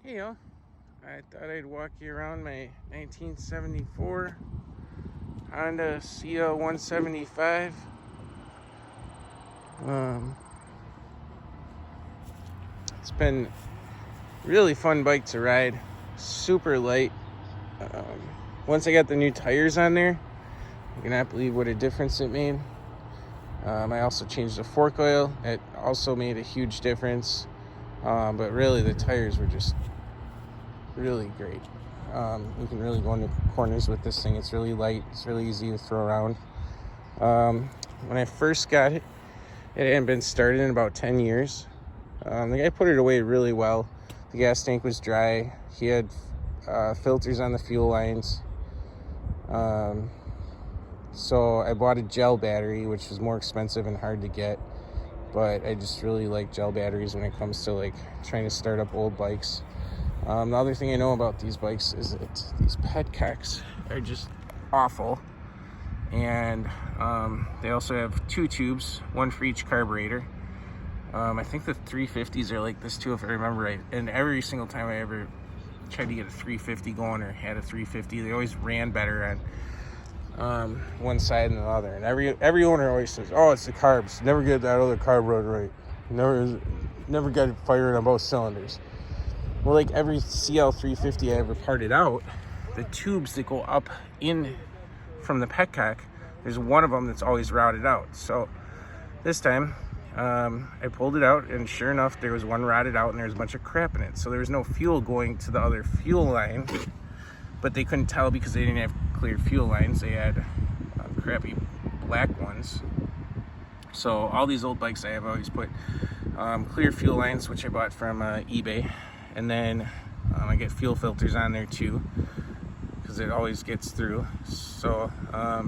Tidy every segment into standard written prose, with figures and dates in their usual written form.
Hey y'all, I thought I'd walk you around my 1974 Honda CL175. It's been really fun bike to ride, super light. Once I got the new tires on there, I cannot believe what a difference it made. I also changed the fork oil. It also made a huge difference. But really the tires were just really great. You can really go into corners with this thing. It's really light. It's really easy to throw around. When I first got it, it hadn't been started in about 10 years. The guy put it away really well. The gas tank was dry. He had filters on the fuel lines. So I bought a gel battery, which was more expensive and hard to get. But I just really like gel batteries when it comes to like trying to start up old bikes. The other thing I know about these bikes is that these petcocks are just awful. And they also have two tubes, one for each carburetor. I think the 350s are like this too, if I remember right. And every single time I ever tried to get a 350 going or had a 350, they always ran better on one side than the other. And every owner always says, oh, it's the carbs. Never get that other carburetor right. Never got it firing on both cylinders. Well, like every CL350 I ever parted out, the tubes that go up in from the petcock, there's one of them that's always routed out. So this time I pulled it out, and sure enough, there was one routed out and there was a bunch of crap in it. So there was no fuel going to the other fuel line, but they couldn't tell because they didn't have clear fuel lines. They had crappy black ones. So all these old bikes I've always put clear fuel lines, which I bought from eBay. And then I get fuel filters on there too, because it always gets through. So I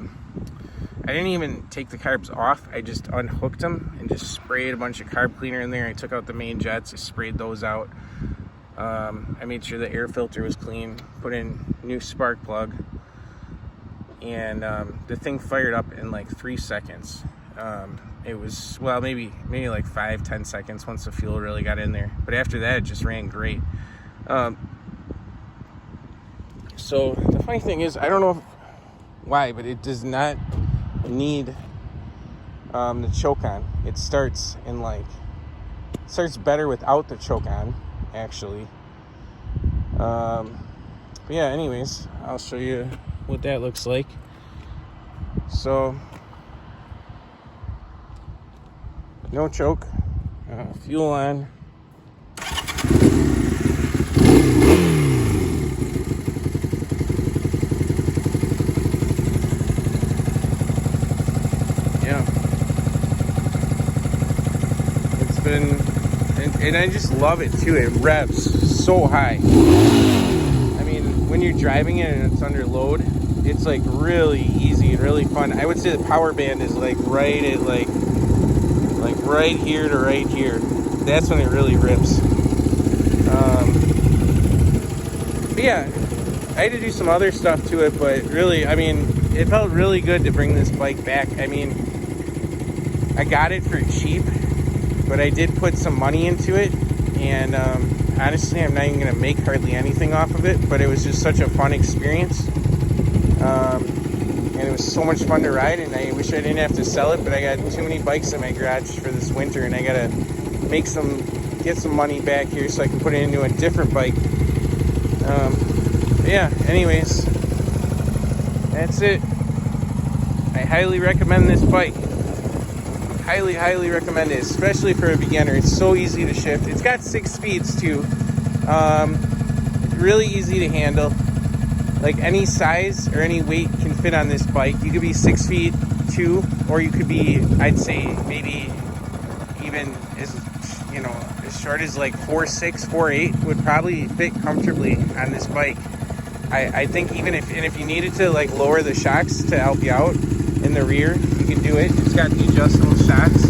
didn't even take the carbs off. I just unhooked them and just sprayed a bunch of carb cleaner in there. I took out the main jets. I sprayed those out. I made sure the air filter was clean, put in new spark plug, and the thing fired up in like 3 seconds. It was, well, maybe like 5-10 seconds once the fuel really got in there. But after that, it just ran great. So the funny thing is, I don't know why, but it does not need the choke on. It starts better without the choke on, actually. But yeah, anyways, I'll show you what that looks like. So no choke, fuel on. Yeah, it's been, and I just love it too. It revs so high. I mean, when you're driving it and it's under load, it's like really easy and really fun. I would say the power band is like right at like right here to right here. That's when it really rips. But yeah, I had to do some other stuff to it, but really, I mean, it felt really good to bring this bike back. I mean, I got it for cheap, but I did put some money into it, and honestly, I'm not even gonna make hardly anything off of it, but it was just such a fun experience. And it was so much fun to ride, and I wish I didn't have to sell it, but I got too many bikes in my garage for this winter, and I gotta get some money back here so I can put it into a different bike. But yeah, anyways, that's it. I highly recommend this bike. Highly recommend it, especially for a beginner. It's so easy to shift. It's got 6 speeds too. Really easy to handle. Like any size or any weight can fit on this bike. You could be 6 feet 2, or you could be, I'd say maybe even as short as like 4'6", 4'8" would probably fit comfortably on this bike. I think even if you needed to like lower the shocks to help you out in the rear, you can do it. It's got the adjustable shocks.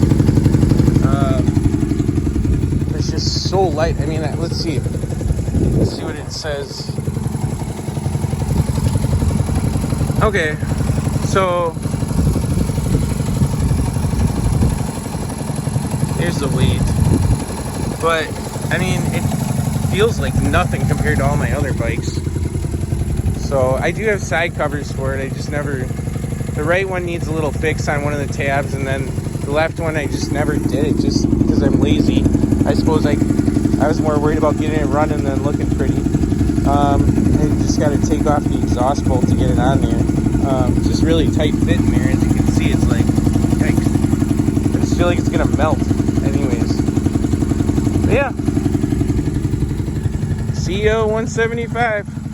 It's just so light. I mean, let's see what it says. Okay, so here's the weight. But I mean, feels like nothing compared to all my other bikes. So I do have side covers for it. I just never, the right one needs a little fix on one of the tabs, and then the left one I just never did it just because I'm lazy. I suppose I was more worried about getting it running than looking pretty. I just got to take off the exhaust bolt to get it on there. It's just really tight fit in there. As you can see, it's like, yikes. I just feel like it's gonna melt anyways. But yeah, CL175.